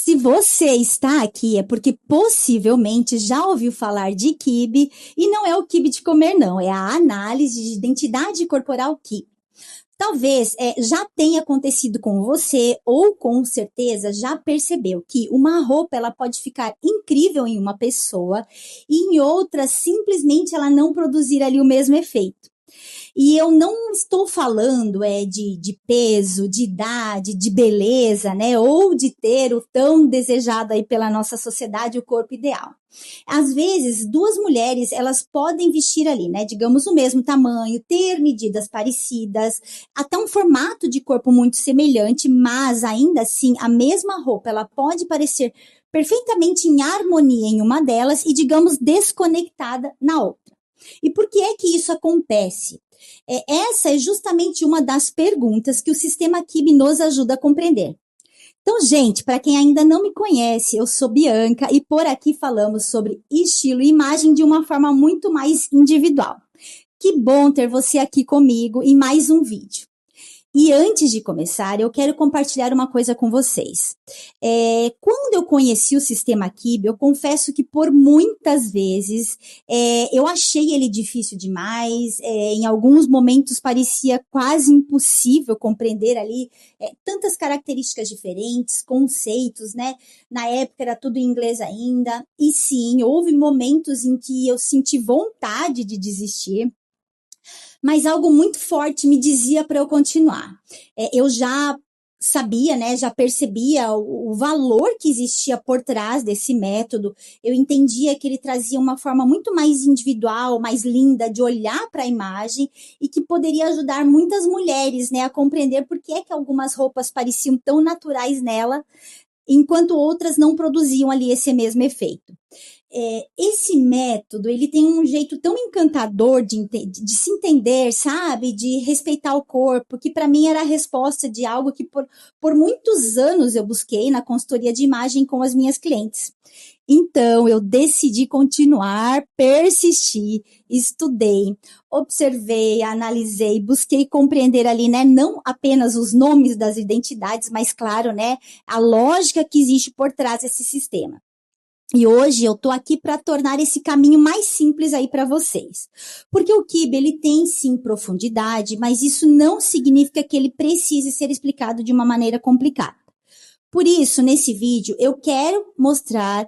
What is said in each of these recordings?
Se você está aqui é porque possivelmente já ouviu falar de quibe e não é o quibe de comer não, é a análise de identidade corporal quibe. Talvez já tenha acontecido com você ou com certeza já percebeu que uma roupa ela pode ficar incrível em uma pessoa e em outra simplesmente ela não produzir ali o mesmo efeito. E eu não estou falando de peso, de idade, de beleza, né? Ou de ter o tão desejado aí pela nossa sociedade, o corpo ideal. Às vezes, duas mulheres, elas podem vestir ali, né? Digamos, o mesmo tamanho, ter medidas parecidas, até um formato de corpo muito semelhante, mas ainda assim, a mesma roupa, ela pode parecer perfeitamente em harmonia em uma delas e, digamos, desconectada na outra. E por que é que isso acontece? Essa é justamente uma das perguntas que o sistema Kibe nos ajuda a compreender. Então, gente, para quem ainda não me conhece, eu sou Bianca e por aqui falamos sobre estilo e imagem de uma forma muito mais individual. Que bom ter você aqui comigo em mais um vídeo. E antes de começar, eu quero compartilhar uma coisa com vocês. Quando eu conheci o sistema Kibe, eu confesso que por muitas vezes eu achei ele difícil demais, em alguns momentos parecia quase impossível compreender ali tantas características diferentes, conceitos, né? Na época era tudo em inglês ainda, e sim, houve momentos em que eu senti vontade de desistir, mas algo muito forte me dizia para eu continuar. Eu já sabia, né, já percebia o valor que existia por trás desse método. Eu entendia que ele trazia uma forma muito mais individual, mais linda de olhar para a imagem e que poderia ajudar muitas mulheres, né, a compreender por que é que algumas roupas pareciam tão naturais nela, enquanto outras não produziam ali esse mesmo efeito. Esse método, ele tem um jeito tão encantador de se entender, sabe? De respeitar o corpo, que para mim era a resposta de algo que por muitos anos eu busquei na consultoria de imagem com as minhas clientes. Então, eu decidi continuar, persistir, estudei, observei, analisei, busquei compreender ali, né, não apenas os nomes das identidades, mas claro, né, a lógica que existe por trás desse sistema. E hoje eu tô aqui para tornar esse caminho mais simples aí para vocês. Porque o Kibe, ele tem sim profundidade, mas isso não significa que ele precise ser explicado de uma maneira complicada. Por isso, nesse vídeo, eu quero mostrar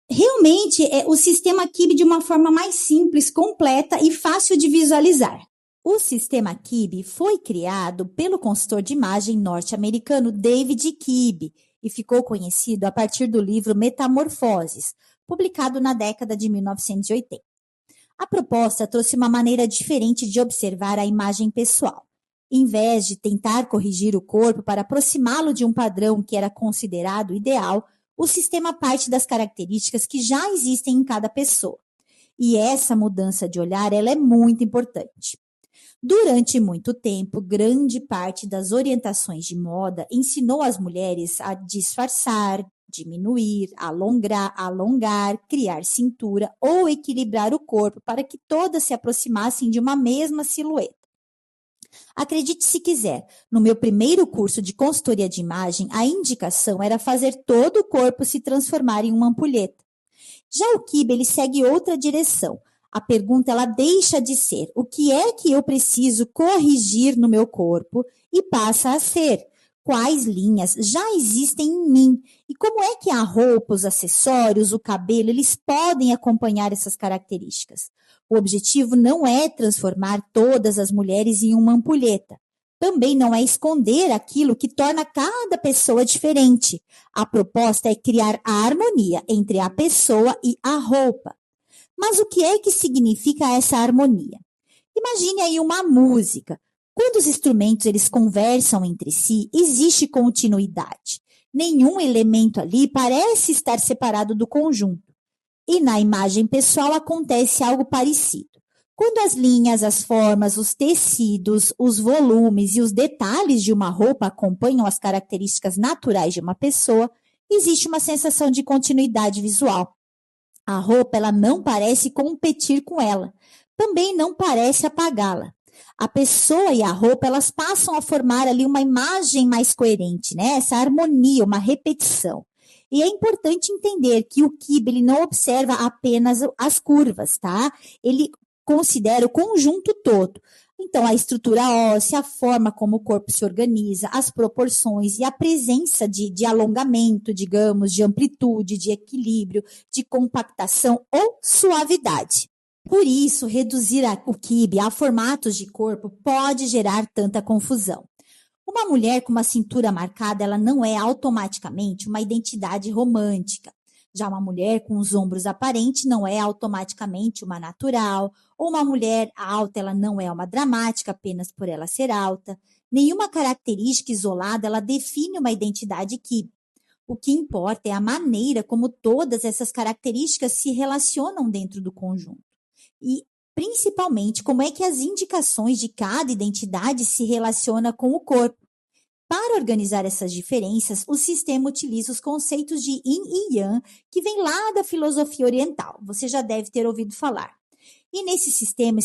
realmente o sistema Kibe de uma forma mais simples, completa e fácil de visualizar. O sistema Kibe foi criado pelo consultor de imagem norte-americano David Kibe e ficou conhecido a partir do livro Metamorfoses, publicado na década de 1980. A proposta trouxe uma maneira diferente de observar a imagem pessoal. Em vez de tentar corrigir o corpo para aproximá-lo de um padrão que era considerado ideal, o sistema parte das características que já existem em cada pessoa. E essa mudança de olhar, ela é muito importante. Durante muito tempo, grande parte das orientações de moda ensinou as mulheres a disfarçar, diminuir, alongar, criar cintura ou equilibrar o corpo para que todas se aproximassem de uma mesma silhueta. Acredite se quiser, no meu primeiro curso de consultoria de imagem, a indicação era fazer todo o corpo se transformar em uma ampulheta. Já o Kibe, ele segue outra direção. A pergunta, ela deixa de ser o que é que eu preciso corrigir no meu corpo e passa a ser quais linhas já existem em mim e como é que a roupa, os acessórios, o cabelo, eles podem acompanhar essas características. O objetivo não é transformar todas as mulheres em uma ampulheta. Também não é esconder aquilo que torna cada pessoa diferente. A proposta é criar a harmonia entre a pessoa e a roupa. Mas o que é que significa essa harmonia? Imagine aí uma música. Quando os instrumentos eles conversam entre si, existe continuidade. Nenhum elemento ali parece estar separado do conjunto. E na imagem pessoal acontece algo parecido. Quando as linhas, as formas, os tecidos, os volumes e os detalhes de uma roupa acompanham as características naturais de uma pessoa, existe uma sensação de continuidade visual. A roupa, ela não parece competir com ela, também não parece apagá-la. A pessoa e a roupa, elas passam a formar ali uma imagem mais coerente, né? Essa harmonia, uma repetição. E é importante entender que o Kibe ele não observa apenas as curvas, tá? Ele considera o conjunto todo. Então, a estrutura óssea, a forma como o corpo se organiza, as proporções e a presença de alongamento, digamos, de amplitude, de equilíbrio, de compactação ou suavidade. Por isso, reduzir o Kibe a formatos de corpo pode gerar tanta confusão. Uma mulher com uma cintura marcada, ela não é automaticamente uma identidade romântica. Já uma mulher com os ombros aparentes não é automaticamente uma natural, ou uma mulher alta, ela não é uma dramática apenas por ela ser alta. Nenhuma característica isolada, ela define uma identidade Kibe. O que importa é a maneira como todas essas características se relacionam dentro do conjunto. E, principalmente, como é que as indicações de cada identidade se relacionam com o corpo. Para organizar essas diferenças, o sistema utiliza os conceitos de Yin e Yang, que vem lá da filosofia oriental. Você já deve ter ouvido falar. E nesse sistema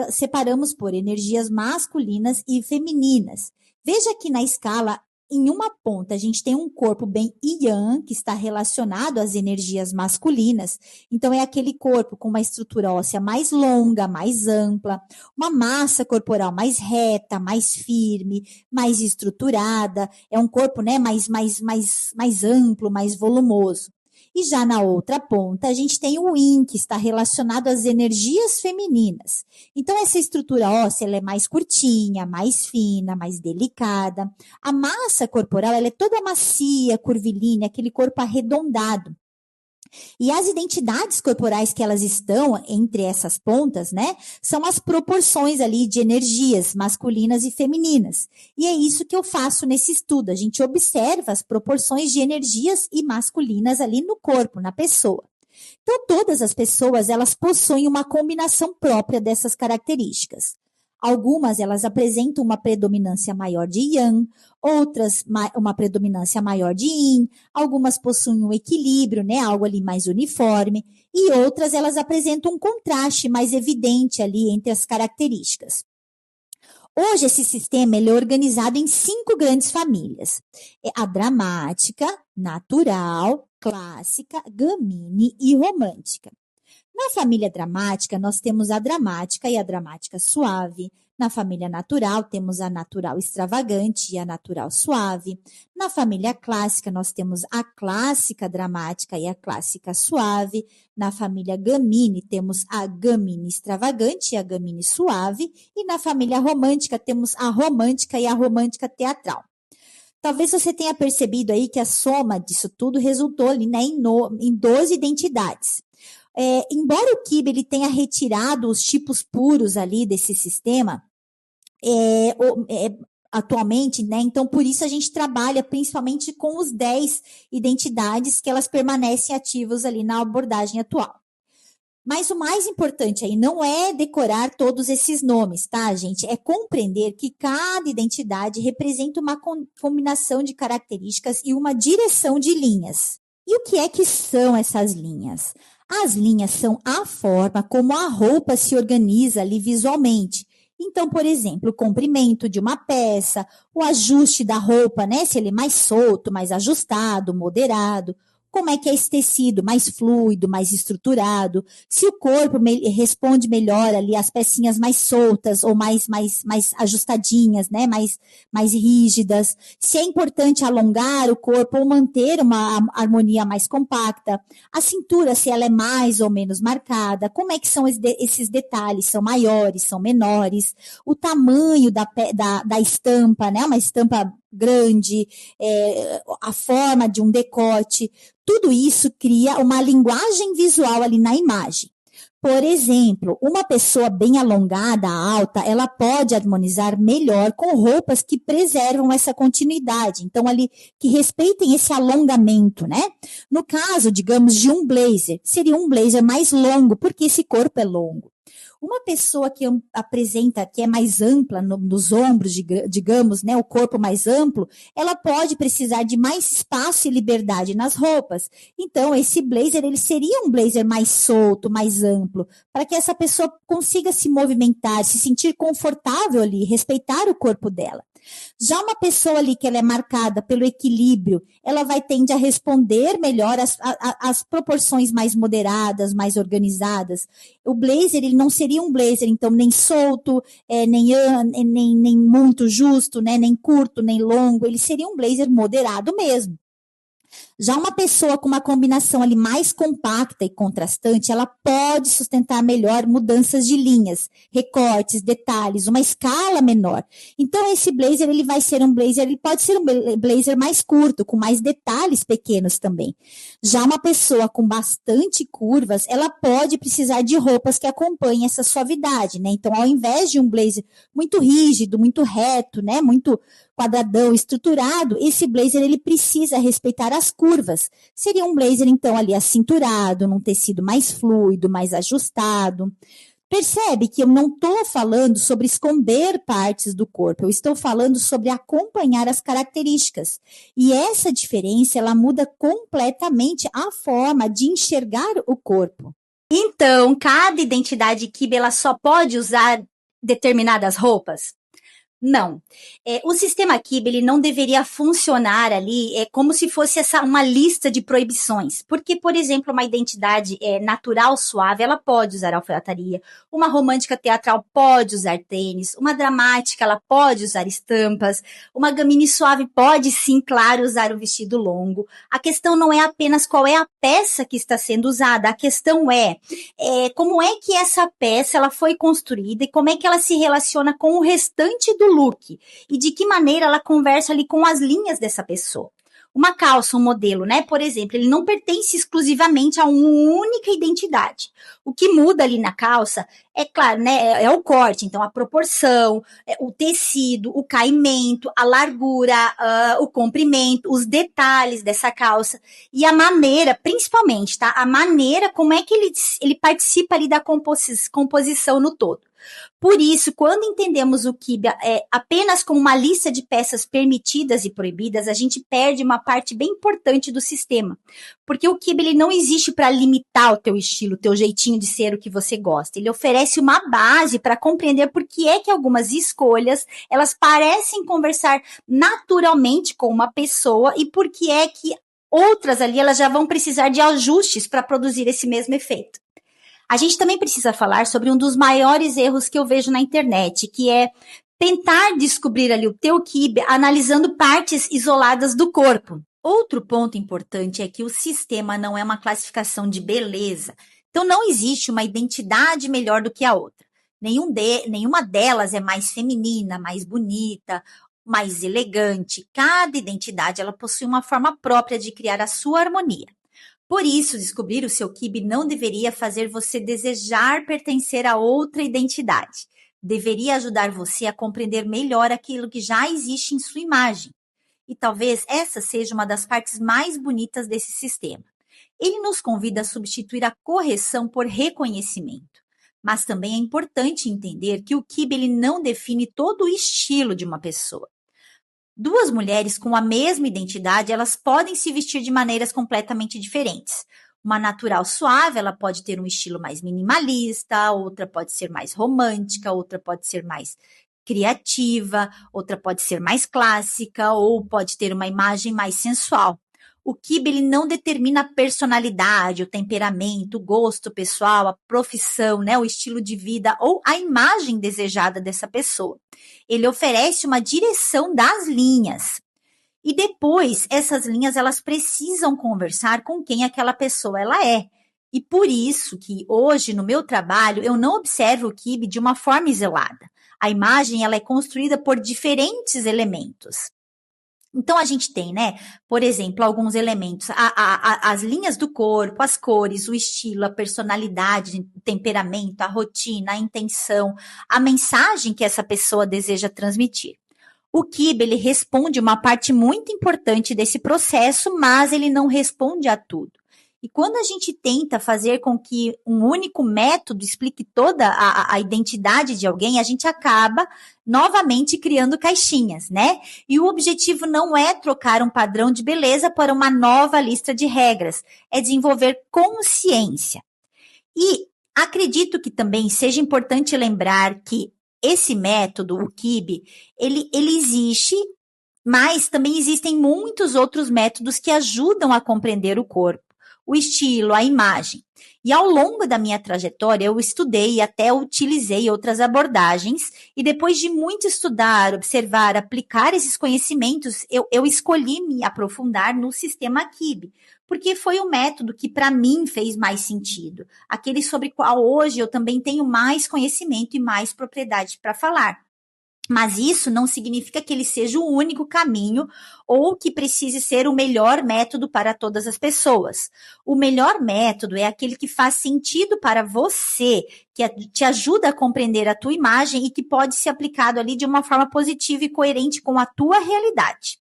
separamos por energias masculinas e femininas. Veja que na escala, em uma ponta, a gente tem um corpo bem yang, que está relacionado às energias masculinas. Então, é aquele corpo com uma estrutura óssea mais longa, mais ampla, uma massa corporal mais reta, mais firme, mais estruturada. É um corpo, né, mais amplo, mais volumoso. E já na outra ponta, a gente tem o Yin, que está relacionado às energias femininas. Então, essa estrutura óssea ela é mais curtinha, mais fina, mais delicada. A massa corporal ela é toda macia, curvilínea, aquele corpo arredondado. E as identidades corporais que elas estão entre essas pontas, né, são as proporções ali de energias masculinas e femininas. E é isso que eu faço nesse estudo. A gente observa as proporções de energias e masculinas ali no corpo, na pessoa. Então, todas as pessoas, elas possuem uma combinação própria dessas características. Algumas, elas apresentam uma predominância maior de Yang, outras uma predominância maior de Yin, algumas possuem um equilíbrio, né, algo ali mais uniforme, e outras, elas apresentam um contraste mais evidente ali entre as características. Hoje, esse sistema ele é organizado em 5 grandes famílias. É a dramática, natural, clássica, gamine e romântica. Na família dramática, nós temos a dramática e a dramática suave. Na família natural, temos a natural extravagante e a natural suave. Na família clássica, nós temos a clássica dramática e a clássica suave. Na família gamine, temos a gamine extravagante e a gamine suave. E na família romântica, temos a romântica e a romântica teatral. Talvez você tenha percebido aí que a soma disso tudo resultou ali, né, em 12 identidades. Embora o Kibe ele tenha retirado os tipos puros ali desse sistema, atualmente, né? Então, por isso a gente trabalha principalmente com os 10 identidades que elas permanecem ativas ali na abordagem atual. Mas o mais importante aí não é decorar todos esses nomes, tá, gente? É compreender que cada identidade representa uma combinação de características e uma direção de linhas. E o que é que são essas linhas? As linhas são a forma como a roupa se organiza ali visualmente. Então, por exemplo, o comprimento de uma peça, o ajuste da roupa, né? Se ele é mais solto, mais ajustado, moderado. Como é que é esse tecido, mais fluido, mais estruturado, se o corpo responde melhor ali às pecinhas mais soltas ou mais ajustadinhas, né, mais rígidas, se é importante alongar o corpo ou manter uma harmonia mais compacta, a cintura, se ela é mais ou menos marcada, como é que são esses detalhes, são maiores, são menores, o tamanho da estampa, né, uma estampa grande, a forma de um decote, tudo isso cria uma linguagem visual ali na imagem. Por exemplo, uma pessoa bem alongada, alta, ela pode harmonizar melhor com roupas que preservam essa continuidade, então ali que respeitem esse alongamento, né? No caso, digamos, de um blazer, seria um blazer mais longo, porque esse corpo é longo. Uma pessoa que apresenta, que é mais ampla nos ombros, digamos, né, o corpo mais amplo, ela pode precisar de mais espaço e liberdade nas roupas. Então, esse blazer, ele seria um blazer mais solto, mais amplo, para que essa pessoa consiga se movimentar, se sentir confortável ali, respeitar o corpo dela. Já uma pessoa ali que ela é marcada pelo equilíbrio, ela vai tender a responder melhor as proporções mais moderadas, mais organizadas. O blazer, ele não seria um blazer, então, nem solto, nem muito justo, né? Nem curto, nem longo. Ele seria um blazer moderado mesmo. Já uma pessoa com uma combinação ali mais compacta e contrastante, ela pode sustentar melhor mudanças de linhas, recortes, detalhes, uma escala menor. Então, esse blazer, ele vai ser um blazer, ele pode ser um blazer mais curto, com mais detalhes pequenos também. Já uma pessoa com bastante curvas, ela pode precisar de roupas que acompanhem essa suavidade, né? Então, ao invés de um blazer muito rígido, muito reto, né? Muito quadradão, estruturado, esse blazer ele precisa respeitar as curvas. Seria um blazer, então, ali acinturado, num tecido mais fluido, mais ajustado. Percebe que eu não estou falando sobre esconder partes do corpo, eu estou falando sobre acompanhar as características. E essa diferença, ela muda completamente a forma de enxergar o corpo. Então, cada identidade Kibe, ela só pode usar determinadas roupas? Não. O sistema Kibe, ele não deveria funcionar ali como se fosse uma lista de proibições. Porque, por exemplo, uma identidade natural suave, ela pode usar alfaiataria. Uma romântica teatral pode usar tênis. Uma dramática, ela pode usar estampas. Uma gamine suave pode, sim, claro, usar o vestido longo. A questão não é apenas qual é a peça que está sendo usada. A questão é como é que essa peça ela foi construída e como é que ela se relaciona com o restante do look e de que maneira ela conversa ali com as linhas dessa pessoa. Uma calça, um modelo, né? Por exemplo, ele não pertence exclusivamente a uma única identidade. O que muda ali na calça é claro, né? É o corte, então a proporção, o tecido, o caimento, a largura, o comprimento, os detalhes dessa calça e a maneira, principalmente, tá? A maneira como é que ele participa ali da composição no todo. Por isso, quando entendemos o Kibe apenas como uma lista de peças permitidas e proibidas, a gente perde uma parte bem importante do sistema. Porque o Kibe ele não existe para limitar o teu estilo, o teu jeitinho de ser o que você gosta. Ele oferece uma base para compreender por que é que algumas escolhas elas parecem conversar naturalmente com uma pessoa e por que é que outras ali elas já vão precisar de ajustes para produzir esse mesmo efeito. A gente também precisa falar sobre um dos maiores erros que eu vejo na internet, que é tentar descobrir ali o teu Kibe analisando partes isoladas do corpo. Outro ponto importante é que o sistema não é uma classificação de beleza. Então, não existe uma identidade melhor do que a outra. Nenhuma delas é mais feminina, mais bonita, mais elegante. Cada identidade ela possui uma forma própria de criar a sua harmonia. Por isso, descobrir o seu Kibe não deveria fazer você desejar pertencer a outra identidade. Deveria ajudar você a compreender melhor aquilo que já existe em sua imagem. E talvez essa seja uma das partes mais bonitas desse sistema. Ele nos convida a substituir a correção por reconhecimento. Mas também é importante entender que o Kibe ele não define todo o estilo de uma pessoa. Duas mulheres com a mesma identidade, elas podem se vestir de maneiras completamente diferentes. Uma natural suave, ela pode ter um estilo mais minimalista, outra pode ser mais romântica, outra pode ser mais criativa, outra pode ser mais clássica ou pode ter uma imagem mais sensual. O Kibe ele não determina a personalidade, o temperamento, o gosto pessoal, a profissão, né, o estilo de vida ou a imagem desejada dessa pessoa. Ele oferece uma direção das linhas. E depois, essas linhas elas precisam conversar com quem aquela pessoa ela é. E por isso que hoje no meu trabalho eu não observo o Kibe de uma forma isolada. A imagem ela é construída por diferentes elementos. Então, a gente tem, né, por exemplo, alguns elementos, as linhas do corpo, as cores, o estilo, a personalidade, o temperamento, a rotina, a intenção, a mensagem que essa pessoa deseja transmitir. O Kibe, ele responde uma parte muito importante desse processo, mas ele não responde a tudo. E quando a gente tenta fazer com que um único método explique toda a identidade de alguém, a gente acaba novamente criando caixinhas, né? E o objetivo não é trocar um padrão de beleza para uma nova lista de regras, é desenvolver consciência. E acredito que também seja importante lembrar que esse método, o KIB, ele existe, mas também existem muitos outros métodos que ajudam a compreender o corpo, o estilo, a imagem. E ao longo da minha trajetória, eu estudei e até utilizei outras abordagens, e depois de muito estudar, observar, aplicar esses conhecimentos, eu escolhi me aprofundar no sistema KIB, porque foi o método que para mim fez mais sentido, aquele sobre o qual hoje eu também tenho mais conhecimento e mais propriedade para falar. Mas isso não significa que ele seja o único caminho ou que precise ser o melhor método para todas as pessoas. O melhor método é aquele que faz sentido para você, que te ajuda a compreender a tua imagem e que pode ser aplicado ali de uma forma positiva e coerente com a tua realidade.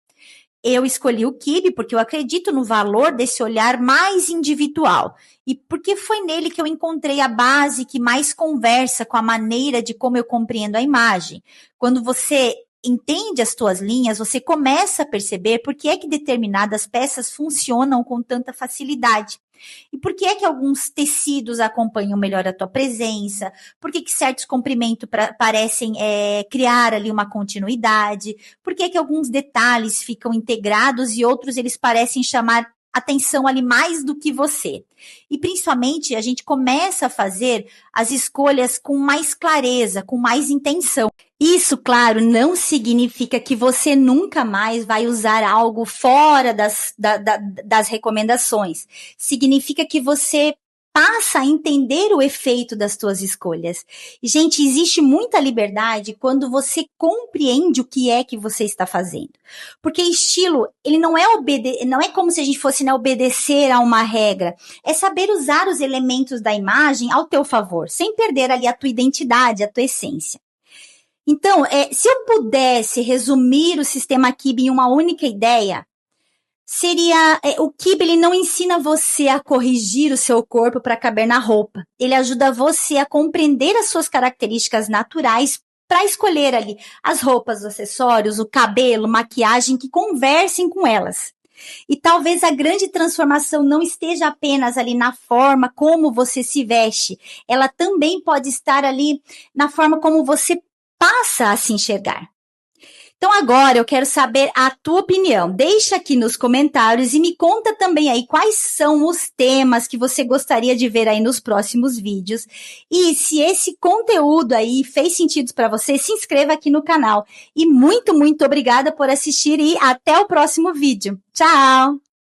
Eu escolhi o KIB porque eu acredito no valor desse olhar mais individual e porque foi nele que eu encontrei a base que mais conversa com a maneira de como eu compreendo a imagem. Quando você entende as tuas linhas, você começa a perceber por que é que determinadas peças funcionam com tanta facilidade. E por que é que alguns tecidos acompanham melhor a tua presença? Por que certos comprimentos parecem criar ali uma continuidade? Por que é que alguns detalhes ficam integrados e outros eles parecem chamar atenção ali mais do que você? E principalmente a gente começa a fazer as escolhas com mais clareza, com mais intenção. Isso, claro, não significa que você nunca mais vai usar algo fora das recomendações. Significa que você passa a entender o efeito das suas escolhas. Gente, existe muita liberdade quando você compreende o que é que você está fazendo. Porque estilo, ele não é como se a gente fosse obedecer a uma regra. É saber usar os elementos da imagem ao teu favor, sem perder ali a tua identidade, a tua essência. Então, se eu pudesse resumir o sistema KIB em uma única ideia, seria, o KIB ele não ensina você a corrigir o seu corpo para caber na roupa. Ele ajuda você a compreender as suas características naturais para escolher ali as roupas, os acessórios, o cabelo, maquiagem que conversem com elas. E talvez a grande transformação não esteja apenas ali na forma como você se veste. Ela também pode estar ali na forma como você passa a se enxergar. Então agora eu quero saber a tua opinião. Deixa aqui nos comentários e me conta também aí quais são os temas que você gostaria de ver aí nos próximos vídeos. E se esse conteúdo aí fez sentido para você, se inscreva aqui no canal. E muito, muito obrigada por assistir e até o próximo vídeo. Tchau!